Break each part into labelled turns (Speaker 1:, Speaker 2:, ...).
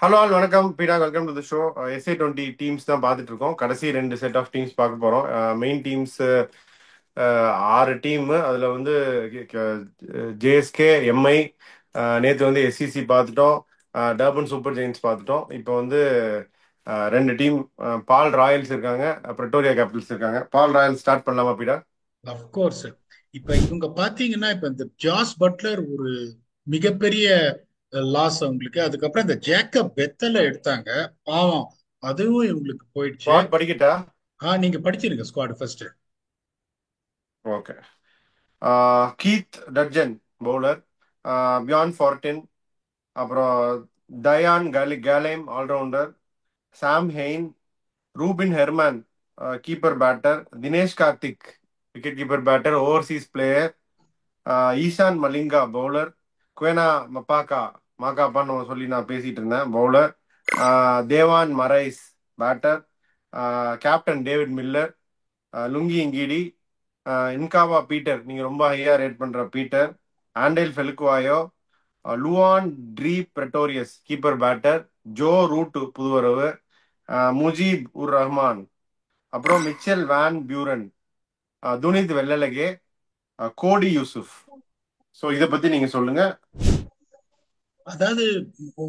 Speaker 1: Hello all வணக்கம் பீடா, welcome to the show. SA 20 teams தான் பார்த்துட்டு இருக்கோம். கடைசி ரெண்டு செட் ஆஃப் டீம்ஸ் பார்க்க போகிறோம். Main teams 6 team. அதில் வந்து JSK, MI, நேற்று வந்து SCC பார்த்துட்டோம். டர்பன் சூப்பர் ஜெயின்ஸ் பார்த்துட்டோம். இப்போ வந்து ரெண்டு டீம், பால் ராயல்ஸ் இருக்காங்க, பிரிட்டோரியா கேபிட்டல்ஸ் இருக்காங்க. பால் ராயல்ஸ் ஸ்டார்ட் பண்ணலாமா பீடா?
Speaker 2: அப்கோர்ஸ். இப்ப இவங்க பாத்தீங்கன்னா இப்ப இந்த ஜாஸ் பட்லர் ஒரு மிகப்பெரிய லாஸ் அவங்களுக்கு. அதுக்கப்புறம் இந்த ஜேக்கப் பெத்தல எடுத்தாங்க. பாவம், அதுவும் இவங்களுக்கு போயிடுச்சு.
Speaker 1: ஸ்குவாட் படிக்கட்டா?
Speaker 2: நீங்க படிச்சிருங்க squad first.
Speaker 1: Okay. Keith Dudgeon bowler, Bjorn Fortuin, அப்புறம் Dayyan Galiem allrounder, Sam Hain, Rubin Hermann keeper batter, Dinesh Karthik wicket keeper batter overseas player, Eshan Malinga bowler, Kwena Maphaka மாக்காப்பான்னு சொல்லி நான் பேசிட்டு இருந்தேன் bowler, Dewan Marais batter, captain David Miller, Lungi Ngidi, Nqaba Peter, நீங்க ரொம்ப ஹையா rate பண்ற Peter, Andile Phehlukwayo, Lhuan dre Pretorius keeper batter, Joe Root புதுவரவு, Mujeeb உர் ரஹ்மான், அப்புறம் மிச்சல் வேன் பியூரன், துனித் வெள்ளலகே, கோடி யூசுப். ஸோ இதை பத்தி நீங்க சொல்லுங்க.
Speaker 2: அதாவது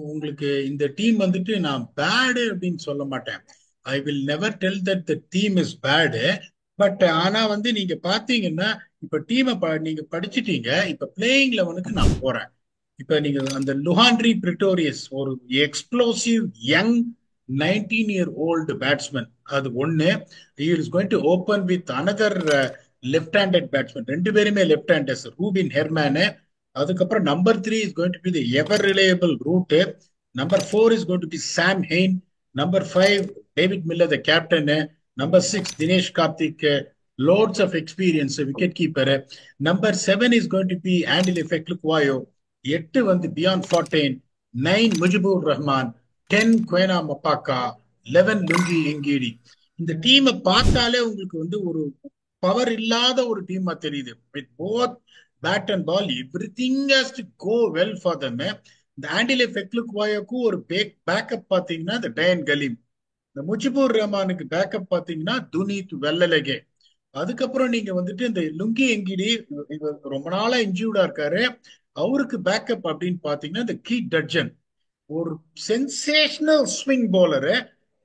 Speaker 2: உங்களுக்கு இந்த டீம் வந்துட்டு நான் பேடு அப்படின்னு சொல்ல மாட்டேன். I will never tell that the team is bad. But ஆனா வந்து நீங்க பாத்தீங்கன்னா இப்ப டீமை நீங்க படிச்சிட்டீங்க. இப்ப பிளேயிங் லெவனுக்கு நான் போறேன். இப்ப நீங்க அந்த லுஹான்ரி பிரிட்டோரியஸ் ஒரு explosive young 19 year old batsman. அது ஒண்ணு. he is going to open with another left handed batsman. ரெண்டு பேருமே லெஃப்ட் ஹேண்டர்ஸ், ரூபின் ஹெர்மேனு. அதுக்கப்புறம் number 3 is going to be the ever reliable Root. Number 4 is going to be Sam Hain. Number 5 David Miller the captain. Number 6 Dinesh Karthik, lots of experience wicket keeper. Number 7 is going to B ஆண்டில் ஃபெக்லுக்வாயோ. 8 வந்து பியான் ஃபார்டேன். 9 முஜிபுர் ரஹ்மான். 10 குவேனா மப்பாக்கா. 11 லுங்கி எங்கேடி. இந்த டீமை பார்த்தாலே உங்களுக்கு வந்து ஒரு power இல்லாத ஒரு டீமா தெரியுது. With both bat and ball everything has to go well for them. இந்த ஆண்டிலே ஃபெக்லுக்வாயோக்கு ஒரு பேக்கப் பாத்தீங்கன்னா இந்த டயன் கலீம். இந்த முஜிபுர் ரஹ்மானுக்கு பேக்கப் பாத்தீங்கன்னா துனித் வெள்ளலகே. அதுக்கப்புறம் நீங்க வந்துட்டு இந்த லுங்கி எங்கிடி, இவர் ரொம்ப நாளா இன்ஜூர்டா இருக்காரு. அவருக்கு பேக்கப் அப்படின்னு பாத்தீங்கன்னா இந்த கீட் டட்ஜன், ஒரு சென்சேஷனல் ஸ்விங் பவுலரு.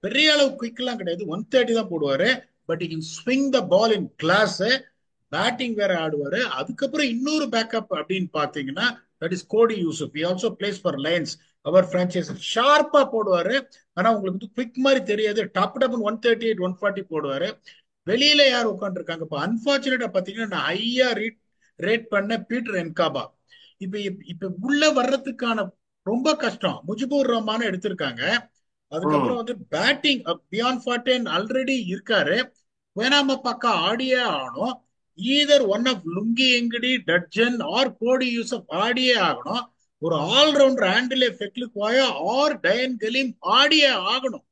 Speaker 2: பெரிய அளவு குயிக் எல்லாம் கிடையாது, 130 தான் போடுவாரு. But he can swing the ball in class. Batting வேற ஆடுவாரு. அதுக்கப்புறம் இன்னொரு பேக்கப் அப்படின்னு பாத்தீங்கன்னா that is Kodi Yusuf. he also plays for Lions, அவர் பிரான்ச்சைஸ். ஷார்ப்பா போடுவாரு. ஆனா உங்களுக்கு வந்து குவிக் மாதிரி தெரியாது. டாப் டப் 138 140 போடுவாரு. வெளியில யார் உட்காந்துருக்காங்க இப்ப அன்பார்ச்சுனேட்டா பாத்தீங்கன்னா நான் ஹையா ரேட் பண்ண பீட்டர் என்காபா. இப்ப இப்ப உள்ள வர்றதுக்கான ரொம்ப கஷ்டம். முஜிபுர் ரஹ்மான் எடுத்திருக்காங்க. அதுக்கப்புறம்
Speaker 1: ம்.
Speaker 2: வந்து பேட்டிங் பியான் ஃபார்டேன் ஆல்ரெடி இருக்காரு. வேணாம பக்கா ஆடியே ஆகணும். ஈதர் ஒன் ஆஃப் லுங்கி எங்கடி, டட்ஜன் ஆர் கோடி யூசப் ஆடியே ஆகணும். ஒரு ஆல்ரவுண்டர் ஆண்டிலே ஃபெக்லுக்வாயோ ஆர் டயன் கலீம் ஆடியே ஆகணும்.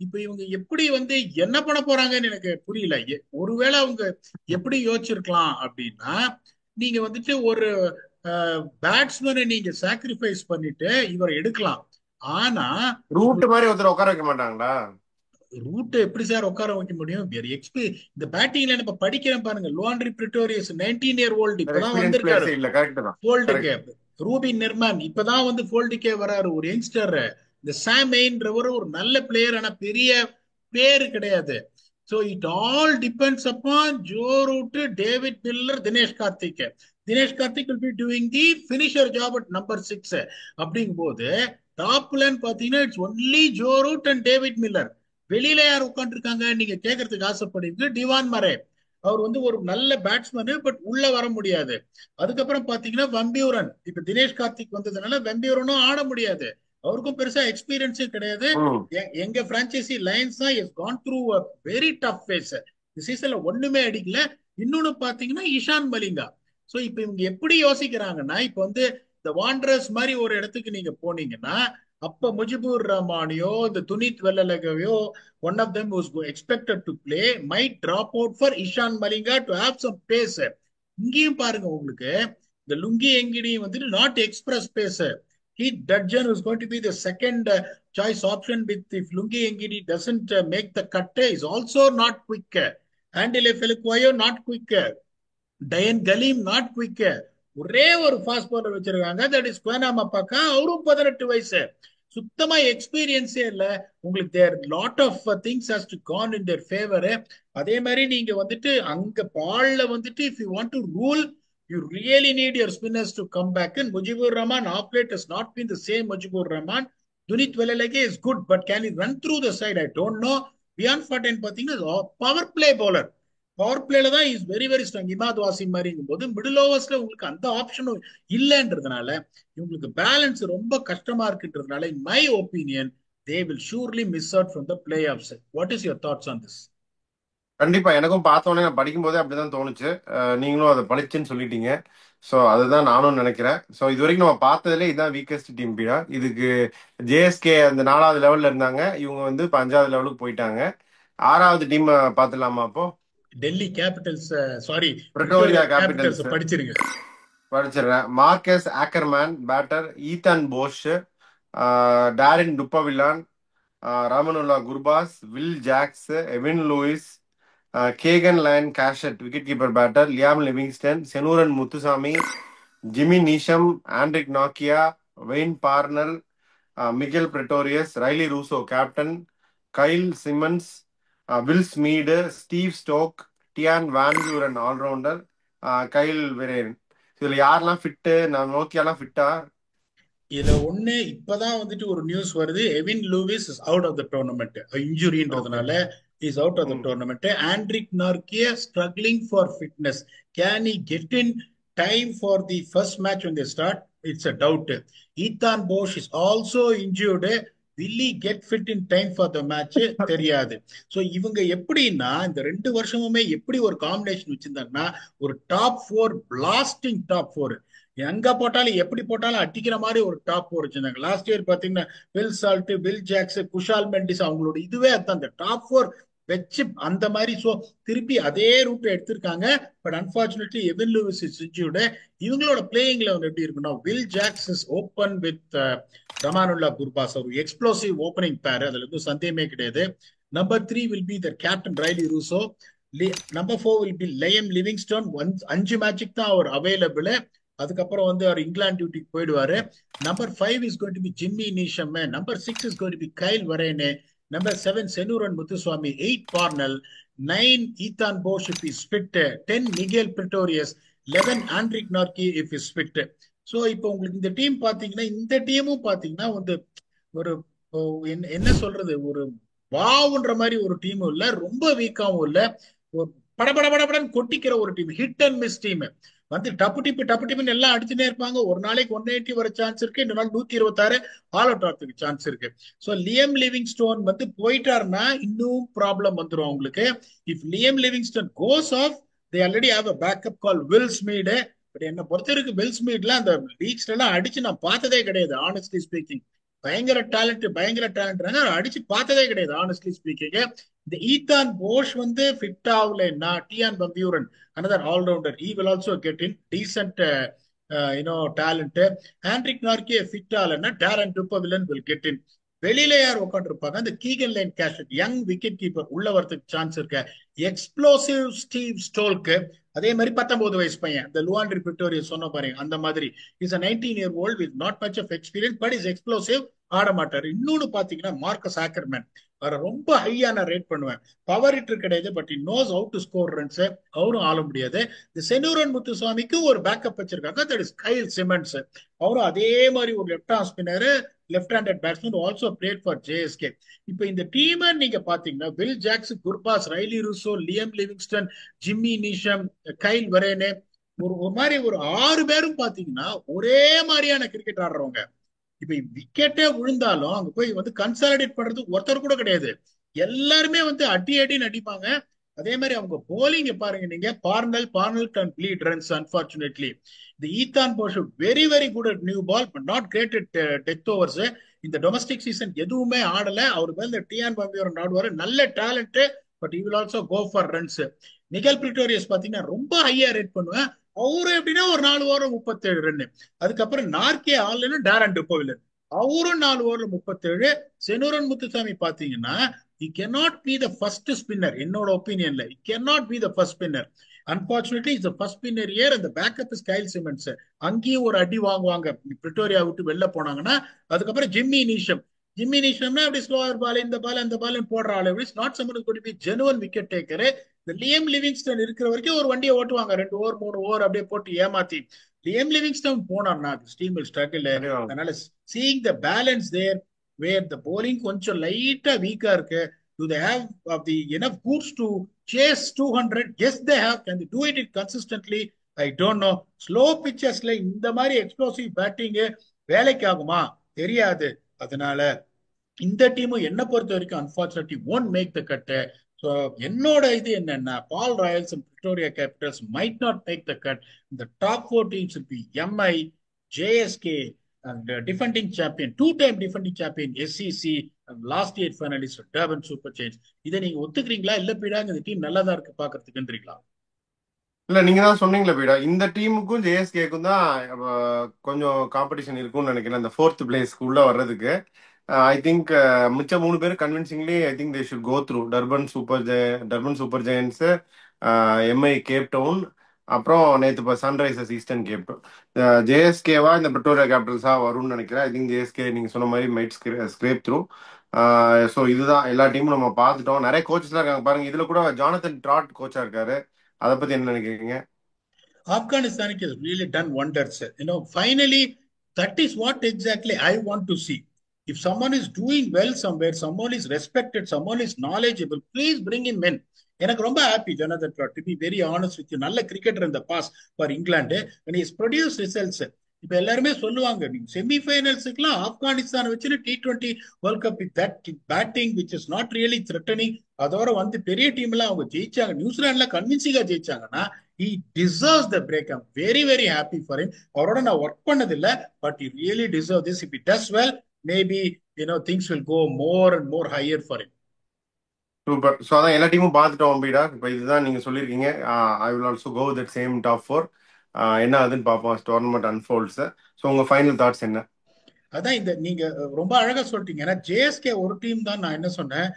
Speaker 2: இப்ப இவங்க எப்படி வந்து என்ன பண்ண போறாங்கன்னு எனக்கு புரியல. ஒருவேளை அவங்க எப்படி யோசிச்சிருக்கலாம் அப்படின்னா, நீங்க வந்துட்டு ஒரு பேட்ஸ்மேனை நீங்க சாக்ரிஃபைஸ் பண்ணிட்டு இவரை எடுக்கலாம். ஆனா
Speaker 1: ரூட் மாதிரி ஒருத்தர் உட்கார வைக்க மாட்டாங்களா?
Speaker 2: ரூட் எப்படி சார் உட்கார வைக்க முடியும்? இந்த பேட்டிங்ல இப்ப படிக்கிறேன் பாருங்க. லுவாண்ட்ரி பிரிட்டோரியஸ் 19 இயர் ஓல்டு
Speaker 1: வேற
Speaker 2: இப்பதான்
Speaker 1: எக்ஸ்பீரியன்ஸ்
Speaker 2: வந்திருக்காரு
Speaker 1: பிளேயர்ஸே இல்ல. கரெக்ட் தான்.
Speaker 2: போல்டுக்கு.
Speaker 1: கரெக்ட்.
Speaker 2: ரூபின் நிர்மான் இப்பதான் வந்து போல்டுக்கே வராரு, ஒரு யங்ஸ்டர். இந்த சாமெயின்றவர் ஒரு நல்ல பிளேயர், ஆனா பெரிய பேரு கிடையாது. So it all depends upon Joe Root, David Miller, Dinesh Karthik. Dinesh Karthik will be doing the finisher job at number 6. அப்படிங்கும் போது டாப்லன்னு பாத்தீங்கன்னா it's only Joe Root and David Miller. வெளியில யார் உட்காந்துருக்காங்க நீங்க கேட்கறதுக்கு ஆசைப்படுவீங்க. டிவான் மரே, அவர் வந்து ஒரு நல்ல பேட்ஸ்மேனு, பட் உள்ள வர முடியாது. அதுக்கப்புறம் பாத்தீங்கன்னா வம்பியூரன். இப்ப தினேஷ் கார்த்திக் வந்ததுனால வம்பியூரனும் ஆட முடியாது. அவருக்கும் பெருசா எக்ஸ்பீரியன்ஸும் கிடையாது.
Speaker 1: ம்.
Speaker 2: எங்க பிரான்ச்சைசி லைன்ஸ் தான் is gone through a very tough face. இந்த சீசன்ல ஒண்ணுமே அடிக்கல. இன்னொன்னு பாத்தீங்கன்னா இஷான் மலிங்கா. சோ இப்ப இவங்க எப்படி யோசிக்கிறாங்கன்னா, இப்ப வந்து இந்த வாண்டரர்ஸ் மாதிரி ஒரு இடத்துக்கு நீங்க போனீங்கன்னா, அப்ப முஜிபுர் ரஹ்மானியோ இந்த துனித் வெள்ளலகவையோ, one of them was expected to play, might drop out for Eshan Malinga to have some pace. இங்கேயும் பாருங்க உங்களுக்கு இந்த லுங்கி எங்கிடி வந்துட்டு not express pace. Keith Dudgeon is going to be the second choice option with if Lungi Engidi doesn't make the cut, is also not quick. Andile Felikuayo not quick. Dayyan Galiem not quick. ஒரே ஒரு fast bowler வச்சிருக்காங்க, that is குவானாமா பாக்கா. அவரும் 18 வயசு, சுத்தமா எக்ஸ்பீரியன்ஸே இல்ல. உங்களுக்கு there lot of things has to gone in their favour. அதே மாதிரி நீங்க வந்துட்டு அங்க பால்ல வந்துட்டு if you want to rule, you really need your spinners to come back. Mujibur Rahman of late has not been the same Mujibur Rahman. Dunith Wellalage is good, but can you run through the side? I don't know. Bjorn Fortuin பாத்தீங்கன்னா power play bowler, power பிளேல தான் is very very strong. Imad Wasim மாதிரிங்கும் போது middle ஓவர்ஸ்ல உங்களுக்கு அந்த ஆப்ஷனும் இல்லைன்றதுனால இவங்களுக்கு balance ரொம்ப கஷ்டமா இருக்குன்றதுனால, in my opinion, they will surely miss out from the playoffs. What is your thoughts on this?
Speaker 1: கண்டிப்பா எனக்கும் பார்த்தோன்னே நான் படிக்கும் போதே அப்படிதான் தோணுச்சு. நீங்களும் அதை படிச்சுன்னு சொல்லிட்டீங்க. ஸோ அதுதான் நானும் நினைக்கிறேன். ஸோ இது வரைக்கும் நம்ம பார்த்ததுல இதுதான் வீக்கஸ்ட் டீம் பீடா. இதுக்கு ஜேஎஸ்கே அந்த 4வது லெவல்ல இருந்தாங்க, இவங்க வந்து இப்போ 5வது லெவலுக்கு போயிட்டாங்க. 6வது டீம் பார்த்துலாமா? அப்போ
Speaker 2: Delhi Capitals, sorry
Speaker 1: Pretoria
Speaker 2: Victoria Capitals
Speaker 1: Capitals
Speaker 2: படிச்சிருங்க.
Speaker 1: படிச்சிடுறேன். Marcus Ackermann batter, Ethan Bosch, Daryn Dupavillon, Rahmanullah Gurbaz, Will Jacks, Evin Lewis, Keegan Lion Cachet wicket keeper batter, Liam Livingstone, Senuran Muthusamy, Jimmy Neesham, Anrich நாக்கியா, Wayne Parnell, Migael Pretorius, Rilee Rossouw captain, Kyle Simmonds, Will Smeed, Steve Stolk, Tiaan van Vuuren allrounder, Kyle Verreynne. இதுல யாரெல்லாம் fit? நான் நோக்கியாலாம் ஃபிட்டா?
Speaker 2: இதுல ஒண்ணு இப்பதான் வந்துட்டு ஒரு நியூஸ் வருது, Evin Lewis is out of the tournament,
Speaker 1: okay.
Speaker 2: இன்ஜுரின்றதுனால is out of the
Speaker 1: hmm.
Speaker 2: Tournament. Anrich Nortje struggling for fitness. Can he get in time for the first match when they start? It's a doubt. Ethan Bosch is also injured. will he get fit in time for the match? தெரியாது. So இவங்க எப்படின்னா இந்த 2 வருஷமுமே எப்படி ஒரு combination வச்சிருந்தாங்கன்னா, ஒரு top 4 blasting top 4, எங்க போட்டாலும் எப்படி போட்டாலும் அடிக்கிற மாதிரி ஒரு டாப் 4 வச்சிருந்தாங்க. லாஸ்ட் இயர் பாத்தீங்கன்னா Will Salt, Will Jacks, Kusal Mendis, அவங்களோட இதுவே அதான் இந்த டாப் 4 வச்சு அந்த மாதிரி. சோ திருப்பி அதே ரூட் எடுத்திருக்காங்க. But unfortunately Evin Lewis is injured. இவங்களோட பிளேயிங் லெவல் எப்படி இருக்குன்னா, Will Jacks is open with Rahmanullah Gurbaz, ஒரு எக்ஸ்ப்ளோசிவ் ஓப்பனிங் பேர், அதுல இருந்து சந்தேகமே கிடையாது. Number 3 will be the captain Rilee Rossouw. Number 4 will be Liam Livingstone. 5 மேட்சுக்கு தான் அவர் அவைலபிள், அதுக்கப்புறம் வந்து அவர் இங்கிலாந்து டியூட்டிக்கு போயிடுவாரு. Number 5 is going to be Jimmy Neesham. Number 6 is going to be Kyle வரேனே. Number 7 Senuran Muthusamy. 8 Parnell. 9 Ethan Bosch if he's fit. 10 Migael Pretorius. 11 Anrich Nortje if he's fit. So இப்போ உங்களுக்கு இந்த டீம் பாத்தீங்கன்னா, இந்த டீமும் பாத்தீங்கன்னா வந்து ஒரு என்ன சொல்றது, ஒரு வாவுன்ற மாதிரி ஒரு டீமும் இல்ல, ரொம்ப வீக்காவும் இல்ல, ஒரு படபடன்னு கொட்டிக்கிற ஒரு team, hit and miss team. வந்து டப்பு டிப்புன்னு எல்லாம் அடிச்சுட்டே இருப்பாங்க. ஒரு நாளைக்கு 180 வர சான்ஸ் இருக்கு, இன்னொரு நாள் 126 ஆல் அவுட் ஆகிறதுக்கு சான்ஸ் இருக்கு. சோ லியம் லிவிங் ஸ்டோன் வந்து போயிட்டாருன்னா இன்னும் ப்ராப்ளம் வந்துடும் அவங்களுக்கு. If Liam Livingstone goes off, they already have a backup call Will Smeed. But என்ன பொறுத்த வரைக்கும் வில் ஸ்மீட்ல அந்த லீக்ஸ்ல எல்லாம் அடிச்சு நான் பார்த்ததே கிடையாது, ஆனஸ்ட்லி ஸ்பீக்கிங். பயங்கர டேலண்ட் அடிச்சு பார்த்ததே கிடையாது, ஆனஸ்ட்லி ஸ்பீக்கிங். இந்த ஈதான் போஷ் வந்து ஃபிட் ஆகலைன்னா, டியான் பம்பியூரன் another all-rounder, he will also get in decent talent. Anrich Nortje fit ஆகலைன்னா டாரன் டுப்பவில்லன் will get in. வெளியில யார் உட்காந்து இருப்பாங்க? இந்த Keegan Lion Cachet, young wicket keeper, உள்ள வரதுக்கு சான்ஸ் இருக்கு. எக்ஸ்ப்ளோசிவ் ஸ்டீவ் ஸ்டோல்க்கு, அதே மாதிரி 19 வயசு பையன், இந்த லுவாண்ட்ரி பிரிட்டோரியா சொன்ன பாருங்க, அந்த மாதிரி is a 19-year-old with not much of experience but is explosive. ஆட மாட்டாரு. இன்னொன்னு பாத்தீங்கன்னா மார்க்கஸ் ஆக்கர்மேன், அவரை ரொம்ப ஹையா நான் ரேட் பண்ணுவேன். பவர் ஹிட்டர் கிடையாது, but he knows have to score runs, அவரும் ஆள முடியாது. இந்த செனூரன் முத்துசாமிக்கு ஒரு பேக்கப் வச்சிருக்காங்க, தட் இஸ் கைல் சிமன்ஸ். அவரும் அதே மாதிரி ஒரு left hand spinner, left handed batsman, also played for JSK. இப்ப இந்த டீம் நீங்க பாத்தீங்கன்னா Will Jacks, Gurbaz, Rilee Rossouw, Liam Livingstone, Jimmy Neesham, Kyle Verreynne, ஒரு மாதிரி ஒரு 6 பேரும் பாத்தீங்கன்னா ஒரே மாதிரியான கிரிக்கெட் ஆடுறவங்க. இப்ப விக்கெட்டே விழுந்தாலும் அங்க போய் வந்து கன்சாலிடேட் பண்றது ஒருத்தர் கூட கிடையாது. எல்லாருமே வந்து அடின்னு அடிப்பாங்க. அதே மாதிரி அவங்க போலிங் பாருங்க நீங்க, Parnell can lead runs unfortunately. இந்த Ethan posh very very good at new ball, but not great at death overs. இந்த டொமஸ்டிக் சீசன் எதுவுமே ஆடல. அவருக்கு வந்து டியான் பம்பியூரன் ஆடுவாரு, நல்ல talent, but he will also go for runs. Miguel Pretorius பாத்தீங்கன்னா ரொம்ப ஹையா rate பண்ணுவேன். அவரு எப்படின்னா ஒரு 4 ஓவர் 37 ரன். அதுக்கப்புறம் நார்கே ஆடலன்னு டேரன் டிப்போவிலர், அவரும் 4 ஓவர் 37. செனூரன் முத்துசாமி பாத்தீங்கன்னா he cannot be the first spinner என்னோட ஒப்பீனியன்ல. he cannot be the first spinner. Unfortunately, is the first spinner here and the backup is Kyle Simmons. அங்கேயும் ஒரு அடி வாங்குவாங்க பிரிட்டோரியா விட்டு வெளில போனாங்கன்னா. அதுக்கப்புறம் ஜிம்மி நீஷம்னா அப்படி ஸ்லோவர் பால், இந்த பால் அந்த பால் போடுற ஆள். It's not someone got be genuine wicket taker. இந்த லியம் லிவிங்ஸ்டன் இருக்கிற வரைக்கும் ஒரு வண்டியை ஓட்டுவாங்க, 2 ஓவர் 3 ஓவர் அப்படியே போட்டு ஏமாத்தி. லியம் லிவிங்ஸ்டன் போனார்னா டீம் வில் ஸ்ட்ரகிள்.
Speaker 1: கண்டிப்பா.
Speaker 2: அதனால seeing the balance there where the bowling கொஞ்சம் லைட்டா வீக்கா இருக்கு. Do they have of the enough goods to chase 200? Yes, they have. Can they do it consistently? I don't know. Slow pitchesல இந்த மாதிரி explosive batting வேலைக்கு ஆகுமா தெரியாது. அதனால இந்த டீமும் என்ன பொறுத்த வரைக்கும் unfortunately won't make the cut. So என்னோட இது என்னன்னா Paarl Royals and Victoria Capitals might not make the cut. இந்த top 4 teams be MI, JSK and defending champion, 2 time defending champion SCC and last year finalist Durban super change. இதை நீங்க ஒத்துக்கிறீங்களா? இல்ல பீடாங்க இந்த team நல்லா தான் இருக்கு பாக்குறதுக்குன்றீங்களா?
Speaker 1: இல்ல நீங்க தான் சொன்னீங்களே பீடா, இந்த டீமுக்கும் ஜேஎஸ்கேக்கும் தான் கொஞ்சம் காம்படிஷன் இருக்கும்னு நினைக்கிறேன் இந்த 4th பிளேஸ்க்கு உள்ள வர்றதுக்கு. ஐ திங்க் மிச்ச 3 பேர் convincingly I think they should go through Durban Super Giants, MI Cape Town, அப்புறம் நேற்று இப்போ சன்ரைசர்ஸ் ஈஸ்டர்ன் கேப் டவுன். ஜேஎஸ்கேவா இந்த பிரிட்டோரியா கேபிட்டல்ஸா வரும்னு நினைக்கிறேன். ஐ திங்க் ஜேஎஸ்கே நீங்க சொன்ன மாதிரி மைட் ஸ்கிரேப் த்ரூ. ஸோ இதுதான் எல்லா டீமும் நம்ம பார்த்துட்டோம். நிறைய கோச்சஸ்லாம் இருக்காங்க பாருங்க, இதுல கூட ஜானதன் ட்ராட் கோச்சா இருக்காரு. அதை பத்தி என்ன நினைக்கிறீங்க?
Speaker 2: Afghanistan has really done wonders. Finally, that is what exactly I want to see. If someone is doing well somewhere, someone is respected, someone is knowledgeable, please bring him in. எனக்கு ரொம்ப happy Jonathan Trott, to be very honest with. நல்ல cricketer இந்த பாஸ் for England and he has produced results. இப்ப எல்லாருமே சொல்லுவாங்க நீங்க செமிஃபைனல்ஸுக்குலாம் ஆப்கானிஸ்தான் வச்சு T20 world cup with that batting which is not really threatening. அதோட வந்து பெரிய டீம் எல்லாம் அவங்க ஜெயிச்சாங்க, நியூசிலாந்துல கன்வின்சிங்கா ஜெயிச்சாங்கன்னா he deserves the break. I'm very very happy for him. அவரோட நான் ஒர்க் பண்ணது இல்ல, but he really deserves this. If he does well, maybe things will go more and more higher for him.
Speaker 1: Super. So அதான் எல்லா டீமும் பார்த்துட்டோம் பீடா. இப்போ இதுதான் நீங்க சொல்லியிருக்கீங்க. I will also go that same top 4. என்ன ஆகுதுன்னு பார்ப்போம் டோர்னமெண்ட் அன்ஃபோல்ட்ஸ். ஸோ உங்க ஃபைனல் தாட்ஸ் என்ன?
Speaker 2: அதான் இந்த நீங்க ரொம்ப அழகா சொல்லிட்டீங்க. ஏன்னா ஜேஎஸ்கே ஒரு டீம் தான், நான் என்ன சொன்னேன்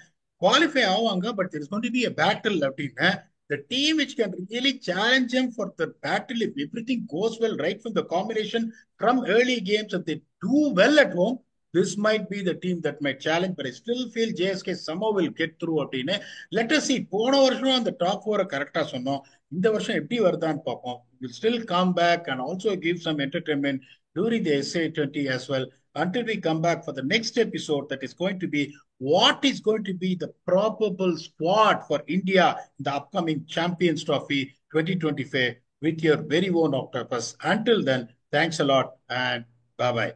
Speaker 2: குவாலிஃபை ஆவாங்க, but there is going to be a battle அப்படின்னு. The team which can really challenge them for the battle if everything goes well right from the combination from early games, if they do well at home, this might be the team that might challenge. But I still feel JSK somehow will get through அப்படின்னு. Let us see. போன வருஷம் அந்த top 4 கரெக்டா சொன்னோம், இந்த வருஷம் எப்படி வருதான்னு பார்ப்போம். Will still come back and also give some entertainment during the SA20 as well, until we come back for the next episode that is going to be what is going to be the probable squad for India in the upcoming Champions Trophy 2025 with your very own Octopus. Until then, thanks a lot and bye bye.